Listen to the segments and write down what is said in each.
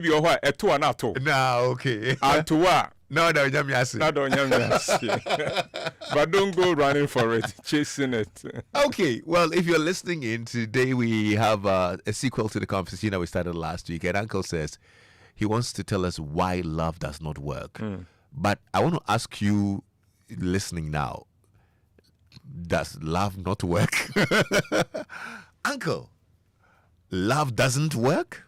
Be over a two and a two. Nah, okay. And to what? No, yes. Not on but don't go running for it, chasing it. Okay, well, if you're listening in today, we have a sequel to the conversation that we started last week, and Uncle says he wants to tell us why love does not work. But I want to ask you, listening now, does love not work? Uncle, love doesn't work?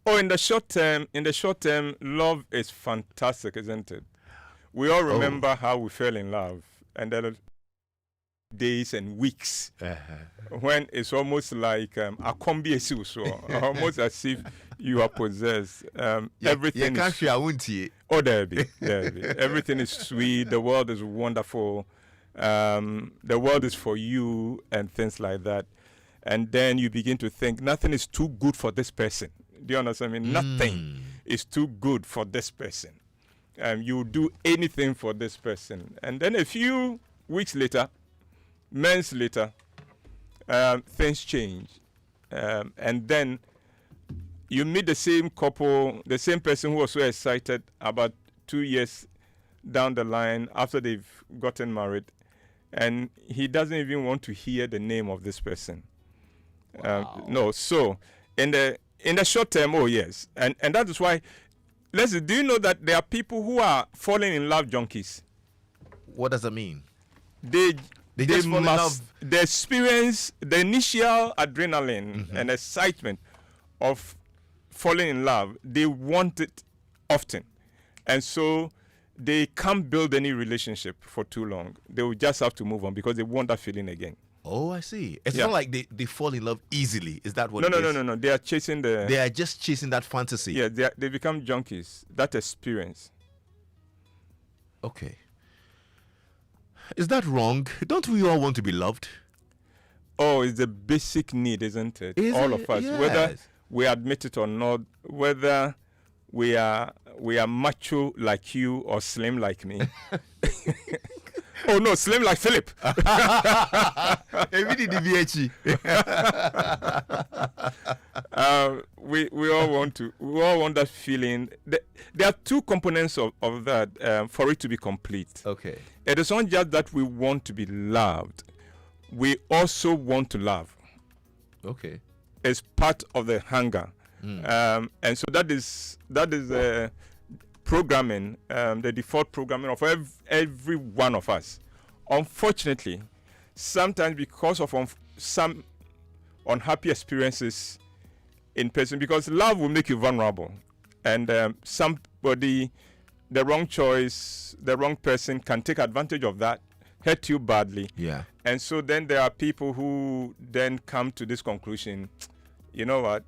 Oh, in the short term, love is fantastic, isn't it? We all remember how we fell in love, and there are days and weeks when it's almost like a combi, so almost as if you are possessed. Everything is everything is sweet. The world is wonderful. The world is for you, and things like that. And then you begin to think nothing is too good for this person. Do you understand? I mean, nothing is too good for this person. You do anything for this person. And then a few weeks later, months later, things change. And then you meet the same couple, the same person who was so excited about 2 years down the line after they've gotten married. And he doesn't even want to hear the name of this person. Wow. No, so in the short term, oh yes. And that is why, listen, do you know that there are people who are falling in love junkies? What does that mean? They just fall in love. They experience the initial adrenaline and excitement of falling in love. They want it often. And so they can't build any relationship for too long. They will just have to move on because they want that feeling again. Oh, I see. It's not like they fall in love easily. Is that what it is? No. They are chasing They are just chasing that fantasy. Yeah, they become junkies. That experience. Okay. Is that wrong? Don't we all want to be loved? Oh, it's a basic need, isn't it? All of us, yes. whether we admit it or not, whether we are macho like you or slim like me. Oh no, slim like Philip. We all want that feeling. There are two components of that for it to be complete. Okay. It is not just that we want to be loved. We also want to love. Okay. It's part of the hunger. And so that is programming, the default programming of every one of us. Unfortunately, sometimes because of some unhappy experiences in person, because love will make you vulnerable, and somebody, the wrong choice, the wrong person can take advantage of that, hurt you badly. Yeah. And so then there are people who then come to this conclusion, you know what?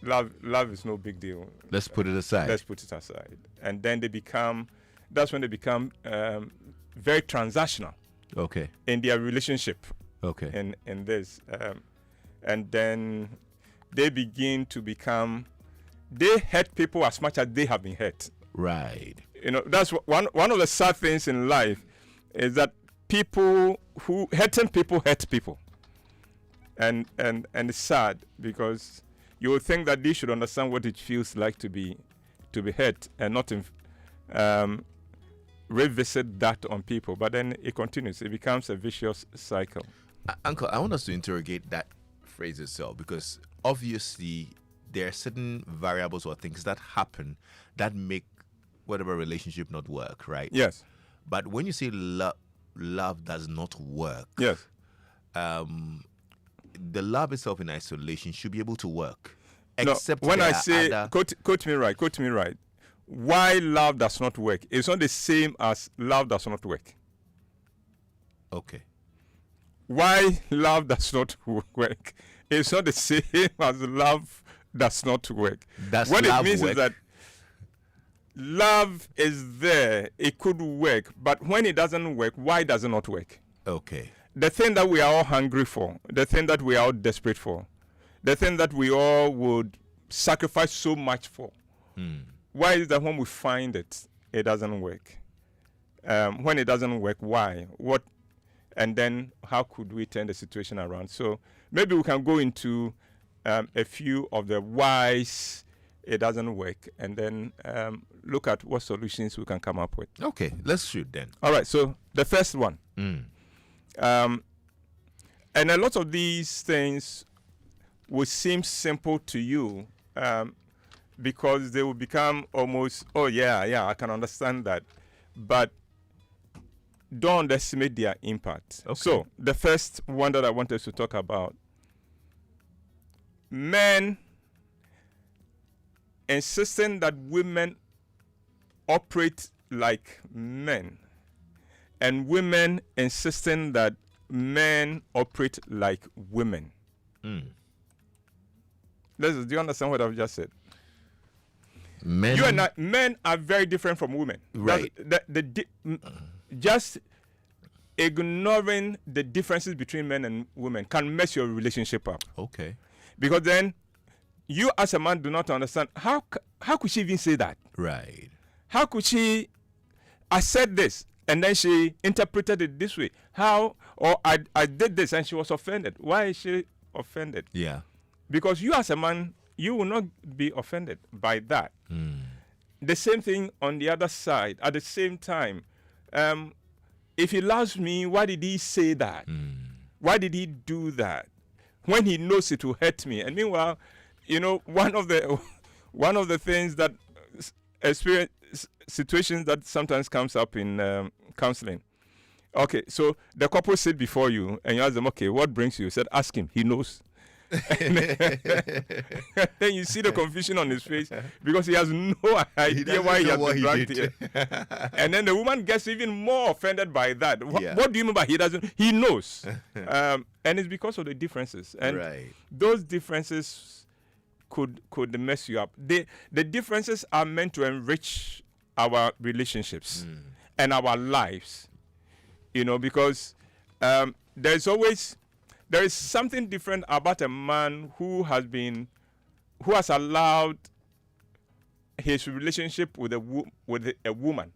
Love is no big deal. Let's put it aside. And then that's when they become very transactional. Okay. In their relationship. Okay. In this. And then they begin to become, they hurt people as much as they have been hurt. Right. You know, that's one of the sad things in life is that hurting people hurt people. And it's sad because you would think that they should understand what it feels like to be hurt and not revisit that on people. But then it continues. It becomes a vicious cycle. Uncle, I want us to interrogate that phrase itself, because obviously there are certain variables or things that happen that make whatever relationship not work, right? Yes. But when you say love does not work, yes, the love itself in isolation should be able to work. Except when I say, quote me right. Why love does not work? It's not the same as love does not work. Okay. Why love does not work? It's not the same as love does not work. What it means is that love is there. It could work. But when it doesn't work, why does it not work? Okay. The thing that we are all hungry for, the thing that we are all desperate for, the thing that we all would sacrifice so much for. Why is that when we find it, it doesn't work? When it doesn't work, why? What? And then how could we turn the situation around? So maybe we can go into a few of the whys it doesn't work, and then look at what solutions we can come up with. Okay, let's shoot then. All right, so the first one. And a lot of these things will seem simple to you because they will become almost, oh, yeah, I can understand that. But don't underestimate their impact. Okay. So the first one that I wanted to talk about, men insisting that women operate like men, and women insisting that men operate like women. Do you understand what I've just said? Men, You and I, men are very different from women. Right. Just ignoring the differences between men and women can mess your relationship up. Okay. Because then you as a man do not understand how could she even say that? Right. How could she? I said this and then she interpreted it this way. How? Or I did this and she was offended. Why is she offended? Yeah. Because you as a man, you will not be offended by that. The same thing on the other side. At the same time, if he loves me, why did he say that? Why did he do that? When he knows it will hurt me. And meanwhile, one of the things that experience situations that sometimes comes up in counseling. Okay, so the couple sit before you and you ask them, okay, what brings you? You said, ask him. He knows. Then you see the confusion on his face because he has no idea why he has been dragged here. And then the woman gets even more offended by that. What do you mean by he doesn't? He knows. And it's because of the differences. And those differences could mess you up. The differences are meant to enrich our relationships and our lives. Because there is something different about a man who has allowed his relationship with a woman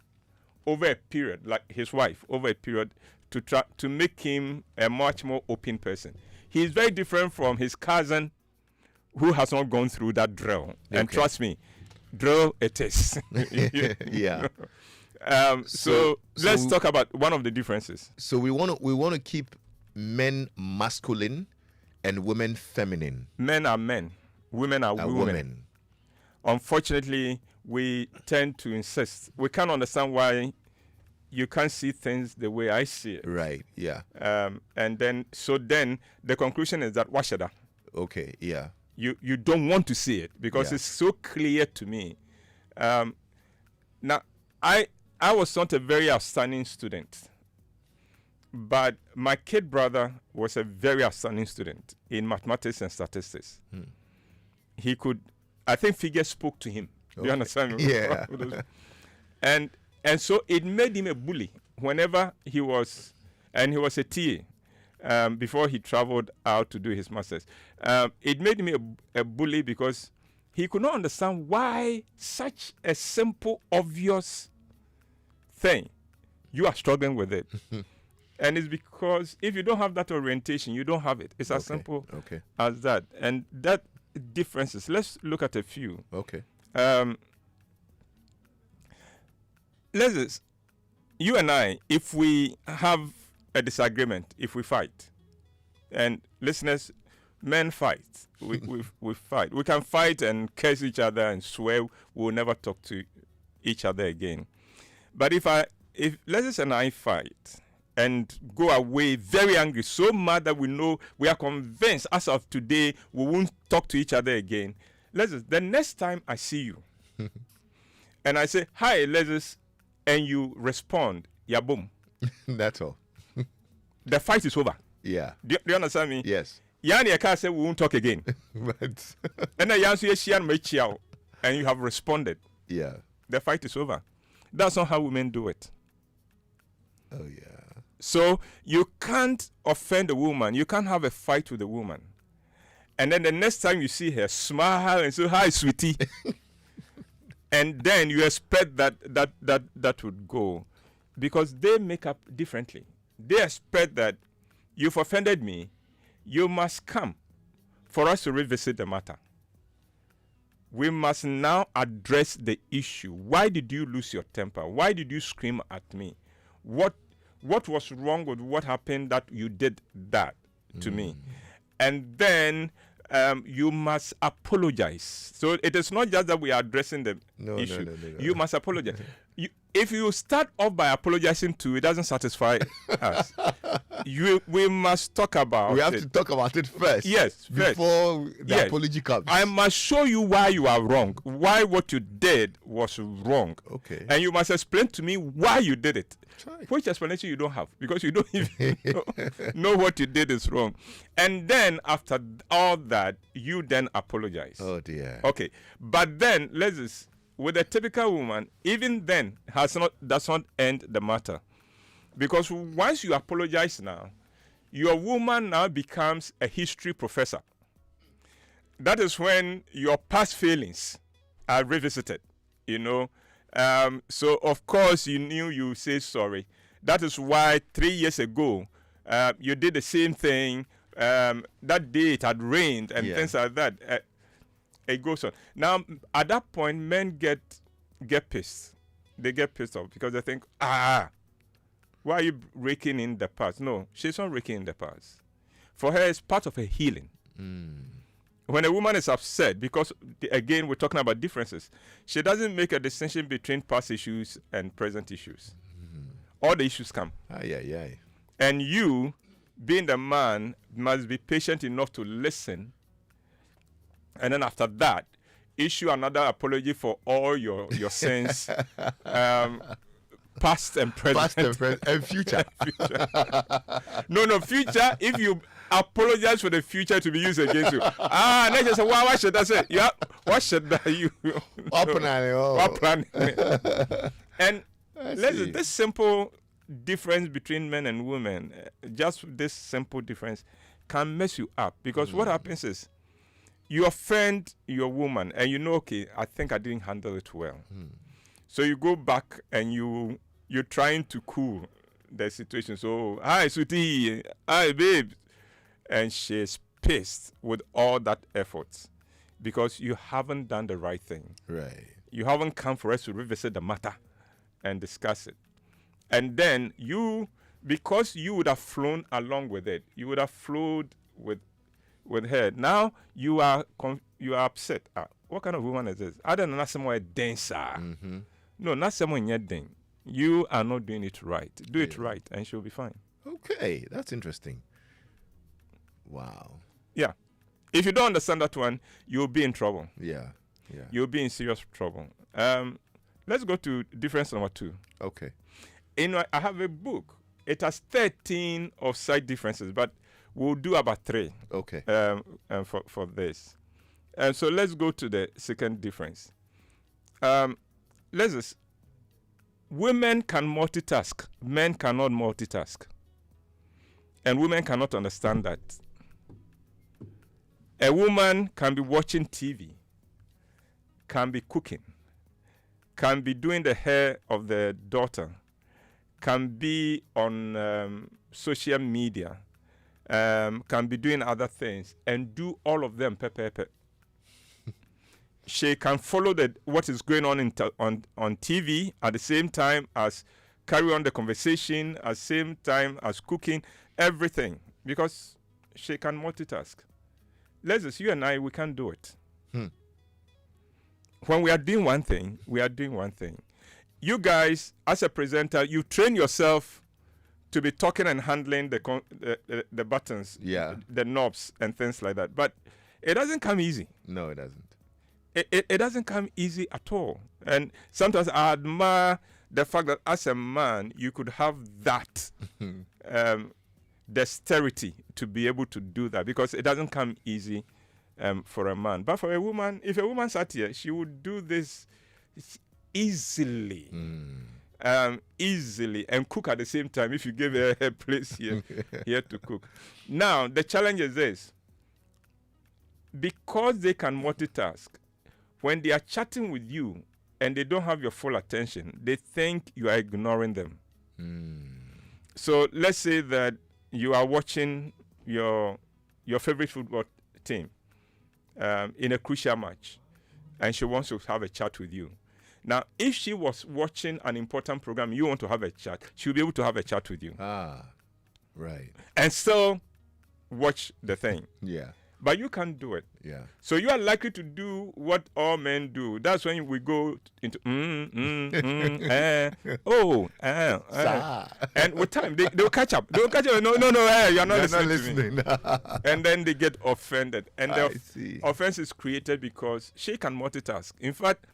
over a period, like his wife, over a period, to make him a much more open person. He is very different from his cousin who has not gone through that drill. And trust me, drill it is. Yeah. So let's talk about one of the differences. So we want to keep men masculine and women feminine. Men are men. Women are women. Unfortunately, we tend to insist. We can't understand why you can't see things the way I see it. Right, yeah. And then the conclusion is that washada. Okay, yeah. You don't want to see it because it's so clear to me. Now, I was not a very outstanding student. But my kid brother was a very outstanding student in mathematics and statistics. He could, I think figures spoke to him. Do you understand me? Yeah. And so it made him a bully whenever he was a TA before he traveled out to do his master's. It made him a bully because he could not understand why such a simple, obvious thing, you are struggling with it. And it's because if you don't have that orientation, you don't have it. It's as simple as that. And that differences. Let's look at a few. Okay. You and I, if we have a disagreement, if we fight, and listeners, men fight. We fight. We can fight and curse each other and swear we'll never talk to each other again. But if Lexis and I fight and go away very angry, so mad that we are convinced as of today we won't talk to each other again. Lexis, the next time I see you and I say, hi, Lexis, and you respond, yeah, boom. That's all. The fight is over. Yeah. Do you understand me? Yes. Yani can't say we won't talk again. But And then and you have responded. yeah. The fight is over. That's not how women do it. Oh, yeah. So you can't offend a woman. You can't have a fight with a woman. And then the next time you see her, smile and say, hi, sweetie. And then you expect that would go. Because they make up differently. They expect that you've offended me. You must come for us to revisit the matter. we must now address the issue. Why did you lose your temper? Why did you scream at me? What was wrong with what happened that you did that to me? And then you must apologize. So it is not just that we are addressing the issue. No. You must apologize. If you start off by apologizing too, it doesn't satisfy us. We must talk about it. We have to talk about it first. Yes, before the apology comes. I must show you why you are wrong, why what you did was wrong. Okay. And you must explain to me why you did it. Which explanation you don't have, because you don't even know what you did is wrong. And then after all that, you then apologize. Oh dear. Okay. But then, let's just, with a typical woman, even then does not end the matter. Because once you apologize now, your woman now becomes a history professor. That is when your past failings are revisited, you know. So, of course, you knew you say sorry. That is why 3 years ago, you did the same thing. That day it had rained and things like that. It goes on. Now, at that point, men get pissed. They get pissed off because they think, why are you raking in the past? No, she's not raking in the past. For her, it's part of her healing. When a woman is upset, because, again, we're talking about differences, she doesn't make a distinction between past issues and present issues. All the issues come. And you, being the man, must be patient enough to listen. And then after that, issue another apology for all your sins, past and present. And future. No, future, if you apologize for the future to be used against you. Next you say, what should I say? Yeah, what should I you? And listen, this simple difference between men and women, just this simple difference can mess you up. Because what happens is, you offend your woman and you know, okay, I think I didn't handle it well. So you go back and you're trying to cool the situation. So, hi, sweetie, hi, babe. And she's pissed with all that effort because you haven't done the right thing. Right. You haven't come for us to revisit the matter and discuss it. And then because you would have flown along with it, you would have flowed with her. Now you are upset. What kind of woman is this? I don't know, not someone denser. No, not someone yet ding. You are not doing it right. Do it right, and she'll be fine. Okay, that's interesting. Wow. Yeah. If you don't understand that one, you'll be in trouble. Yeah. You'll be in serious trouble. Let's go to difference number 2. Okay. I have a book. It has 13 of such differences, but we'll do about 3. Okay. For this. So let's go to the second difference. Women can multitask. Men cannot multitask. And women cannot understand that. A woman can be watching TV, can be cooking, can be doing the hair of the daughter, can be on social media, can be doing other things, and do all of them. She can follow what is going on on TV at the same time as carry on the conversation, at the same time as cooking, everything, because she can multitask. Lexis, you and I, we can't do it. When we are doing one thing, we are doing one thing. You guys, as a presenter, you train yourself to be talking and handling the buttons, the knobs and things like that. But it doesn't come easy. No, it doesn't. It doesn't come easy at all. And sometimes I admire the fact that as a man, you could have that dexterity to be able to do that, because it doesn't come easy for a man. But for a woman, if a woman sat here, she would do this easily. Easily, and cook at the same time if you give her a place here to cook. Now, the challenge is this. Because they can multitask, when they are chatting with you and they don't have your full attention, they think you are ignoring them. So let's say that you are watching your favorite football team in a crucial match, and she wants to have a chat with you. Now, if she was watching an important program, you want to have a chat, she'll be able to have a chat with you. Right. And still watch the thing. Yeah. But you can't do it. Yeah. So you are likely to do what all men do. That's when we go into and with time they'll catch up. They'll catch up. No, you're not listening. To me. And then they get offended. And the offense is created because she can multitask. In fact,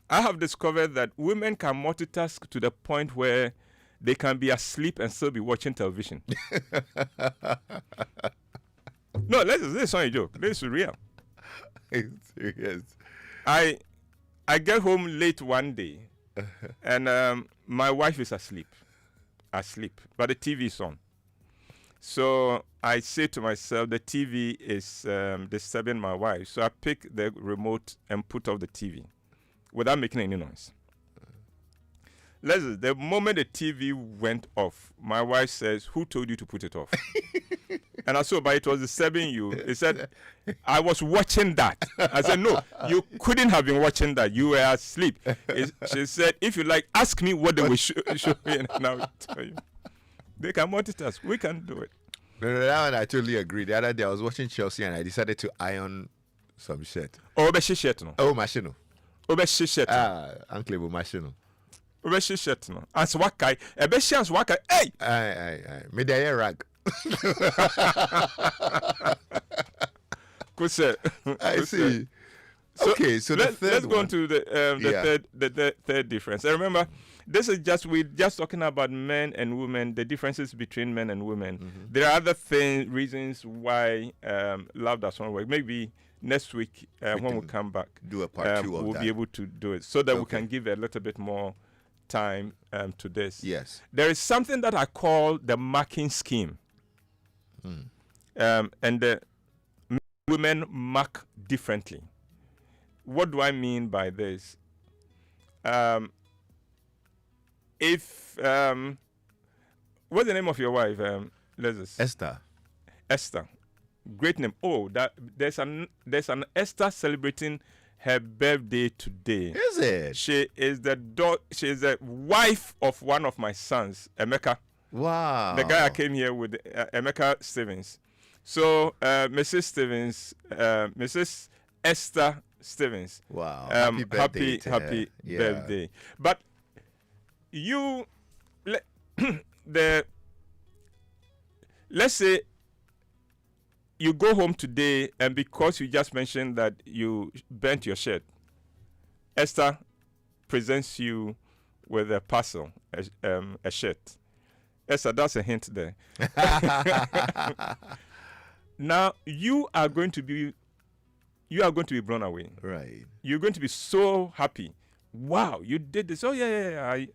I have discovered that women can multitask to the point where they can be asleep and still be watching television. No, this is not a joke. This is real. It's serious. I get home late one day, and my wife is asleep, but the TV is on. So I say to myself, the TV is disturbing my wife. So I pick the remote and put off the TV without making any noise. Listen, the moment the TV went off, my wife says, "Who told you to put it off?" And I said, "But it was disturbing you." He said, "I was watching that." I said, "No, you couldn't have been watching that. You were asleep." She said, "If you like, ask me what they will show me, and I will tell you." They can multitask. We can do it. No, that one I totally agree. The other day I was watching Chelsea and I decided to iron some shirt. Oh, be shirt no. Oh, machine. Oh, be shirt. Uncle Ebo machine. Oh, be shirt no. As wakai, e be as wakai. Hey. Aye. Me dey rag. I see. Okay, so let's go on to the third difference. And remember, we're just talking about men and women, the differences between men and women. Mm-hmm. There are other reasons why love does not work. Maybe next week when we come back, do a part 2 of we'll that. be able to do it so that we can give a little bit more time to this. Yes. There is something that I call the marking scheme. And the women mark differently. What do I mean by this? What's the name of your wife, Lexis? Esther. Great name. Oh, there's an Esther celebrating her birthday today. Is it? She is the wife of one of my sons, Emeka. Wow. The guy I came here with, Emeka Stevens. So, Mrs. Esther Stevens. Wow. Happy birthday. But let's say you go home today, and because you just mentioned that you burnt your shirt, Esther presents you with a parcel, a shirt. Esther, that's a hint there. Now you are going to be blown away. Right. You're going to be so happy. Wow, you did this. Oh yeah.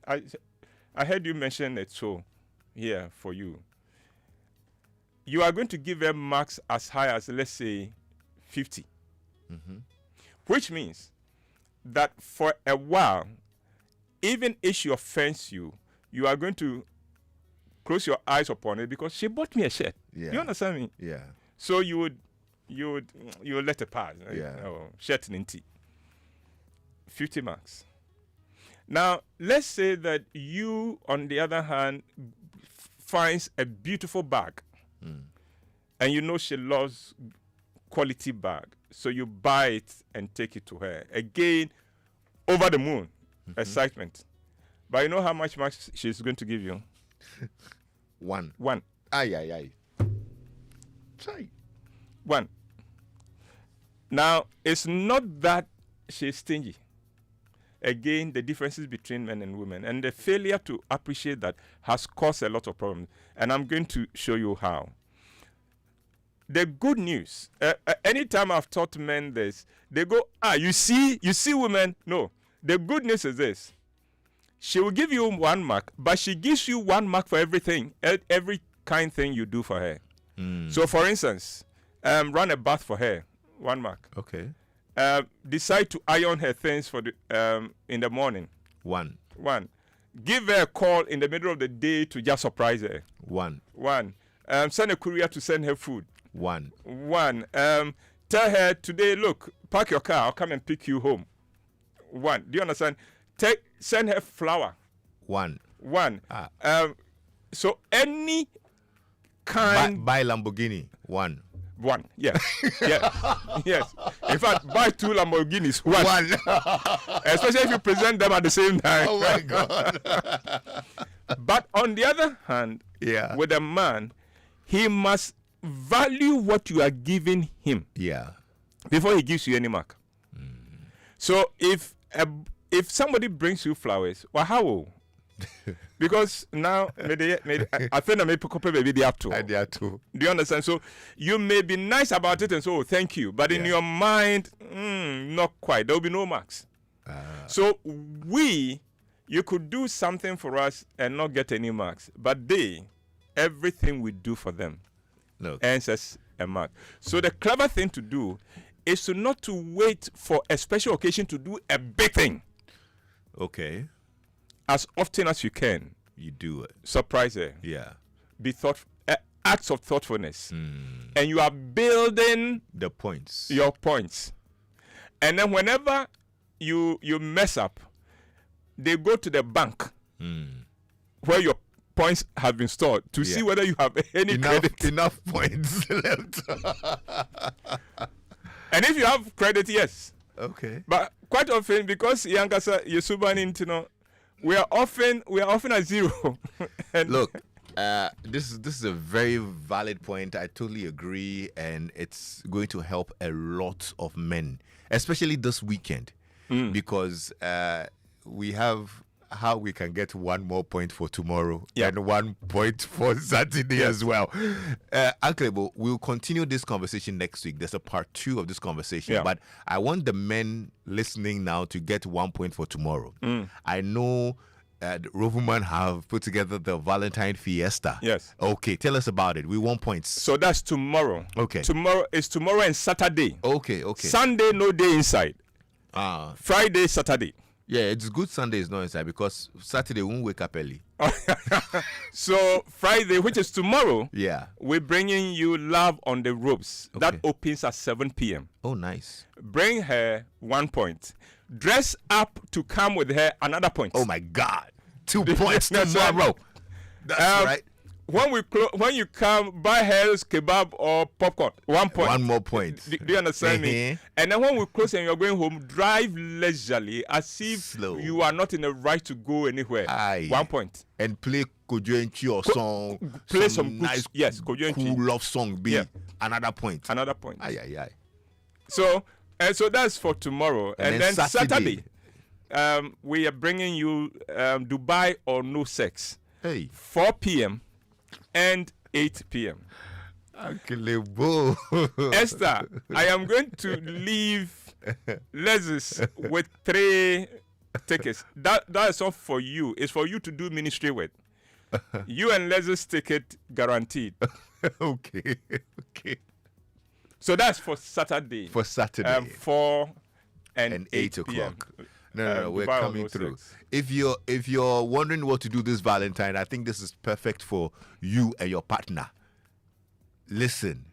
I heard you mention it. So, yeah, for you. You are going to give them marks as high as, let's say, 50. Mm-hmm. Which means that for a while, even if she offends you, you are going to close your eyes upon it because she bought me a shirt. Yeah. You understand me? Yeah. So you would let it pass. Yeah. Shirt and tea. 50 marks. Now, let's say that you, on the other hand, finds a beautiful bag. And you know she loves quality bag. So you buy it and take it to her. Again, over the moon. Mm-hmm. Excitement. But you know how much marks she's going to give you? 1. Aye. Try. 1. Now, it's not that she's stingy. Again, the differences between men and women. And the failure to appreciate that has caused a lot of problems. And I'm going to show you how. The good news, anytime I've taught men this, they go, you see women? No. The good news is this. She will give you 1 mark, but she gives you 1 mark for everything, every kind thing you do for her. So, for instance, run a bath for her, 1 mark. Okay. Decide to iron her things for in the morning. 1. Give her a call in the middle of the day to just surprise her. 1. Send a courier to send her food. 1. Tell her today, look, park your car, I'll come and pick you home. 1. Do you understand? Send her flower. 1. 1. So any kind. Buy Lamborghini. 1. 1. Yes. Yes. In fact, buy 2 Lamborghinis. 1. Especially if you present them at the same time. Oh my God. But on the other hand, with a man, he must value what you are giving him. Yeah. Before he gives you any mark. So if somebody brings you flowers, well, how? Because now I think I may pick up maybe the up to. Do you understand? So you may be nice about it and so thank you, but in your mind, not quite. There will be no marks. So you could do something for us and not get any marks, but everything we do for them earns us a mark. So the clever thing to do is to not to wait for a special occasion to do a big thing. Okay. As often as you can. You do it. Surprise her. Yeah. Be acts of thoughtfulness. And you are building the points. Your points. And then whenever you mess up, they go to the bank where your points have been stored to see whether you have enough points left. And if you have credit, yes. Okay. But quite often, because Yankasa Yusuban, we are often at 0. And look, this is a very valid point. I totally agree, and it's going to help a lot of men, especially this weekend, because we have how we can get 1 more point for tomorrow and 1 point for Saturday as well. Uncle Ebo, we'll continue this conversation next week. There's a part 2 of this conversation, but I want the men listening now to get 1 point for tomorrow. I know the Roverman have put together the Valentine Fiesta. Yes. Okay, tell us about it. We want points. So that's tomorrow. Okay. Tomorrow and Saturday. Okay. Sunday, no day inside. Friday, Saturday. Yeah, it's good Sunday is not inside because Saturday we won't wake up early. So Friday, which is tomorrow, we're bringing you Love on the Ropes. Okay. That opens at 7 p.m. Oh, nice. Bring her 1 point. Dress up to come with her another point. Oh my God, 2 points tomorrow. That's right. When you come, buy her kebab or popcorn. 1 point. 1 more point. Do you understand me? And then when we close and you're going home, drive leisurely as if you are not in a right to go anywhere. 1 point. And play Kojo or song. Play some nice, cool love song. Another point. Another point. Aye. So that's for tomorrow. And then Saturday, we are bringing you Dubai or No Sex. 4 p.m. and 8 p.m. Uncle Ebo. Esther, I am going to leave Lexis with 3 tickets. That is all for you. It's for you to do ministry with. You and Lexis ticket guaranteed. Okay. So that's for Saturday. 4 and 8 o'clock. No, we're coming through. If you're wondering what to do this Valentine, I think this is perfect for you and your partner. Listen,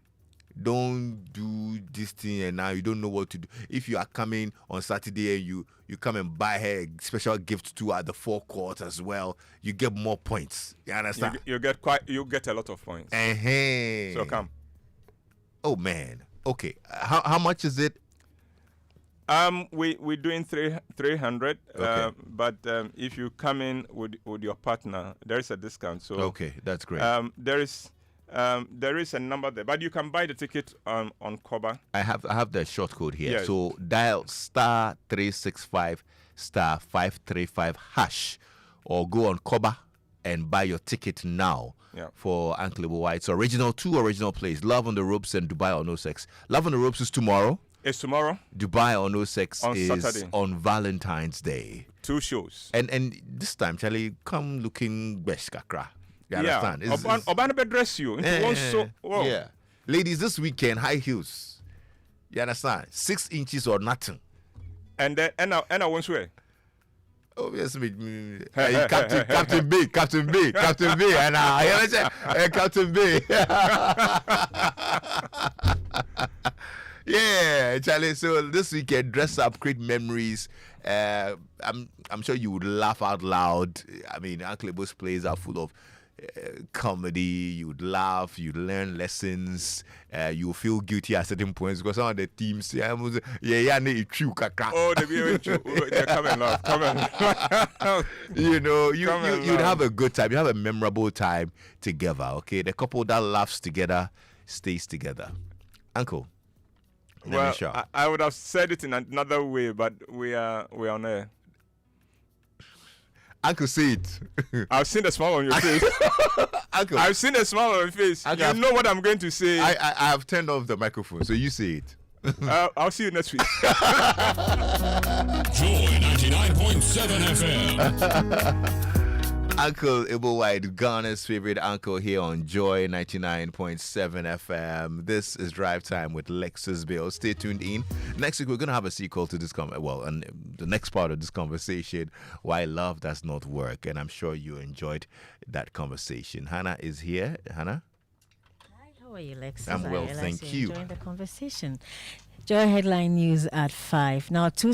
don't do this thing and now you don't know what to do. If you are coming on Saturday and you come and buy her a special gift too at the forecourt as well, you get more points. You understand? You get a lot of points. So come. Oh man. Okay. How much is it? We're doing 300. Okay. But if you come in with your partner, there is a discount. So okay, that's great. There is a number there, but you can buy the ticket on Koba. I have the short code here. Yes. So dial *365 *535 # or go on Koba and buy your ticket now. For Uncle Ebo Whyte's two original plays, Love on the Ropes and Dubai or No Sex. Love on the Ropes is tomorrow. It's tomorrow. Dubai or No Sex on is Saturday. On Valentine's Day. 2 shows. And this time, Charlie, come looking best kakra. You understand? Obanebe dress you. Yeah. Ladies, this weekend, high heels. You understand? 6 inches or nothing. And I won't swear. Obviously, Captain B, and Captain B. Yeah, Charlie. So this weekend, dress up, create memories. I'm sure you would laugh out loud. I mean, Uncle Ebo's plays are full of comedy. You'd laugh. You'd learn lessons. You'll feel guilty at certain points because some of the teams, Oh, they're coming off. you know, Come you'd have along. a good time. You have a memorable time together. Okay, the couple that laughs together stays together. Uncle. Well, I would have said it in another way, but we're on air. Uncle, say it. I've seen the smile on your face. Uncle, I've seen the smile on your face. Uncle, You know what I'm going to say. I have turned off the microphone, so you say it. I'll see you next week. Joy 99.7 FM. Uncle Ebo Whyte, Ghana's favorite uncle here on Joy 99.7 FM. This is Drive Time with Lexis Bill. Stay tuned in. Next week, we're going to have a sequel to this and the next part of this conversation, Why Love Does Not Work. And I'm sure you enjoyed that conversation. Hannah is here. Hannah? Hi, how are you, Lexis? I'm well, thank you. Enjoying the conversation. Joy headline news at 5. Now, two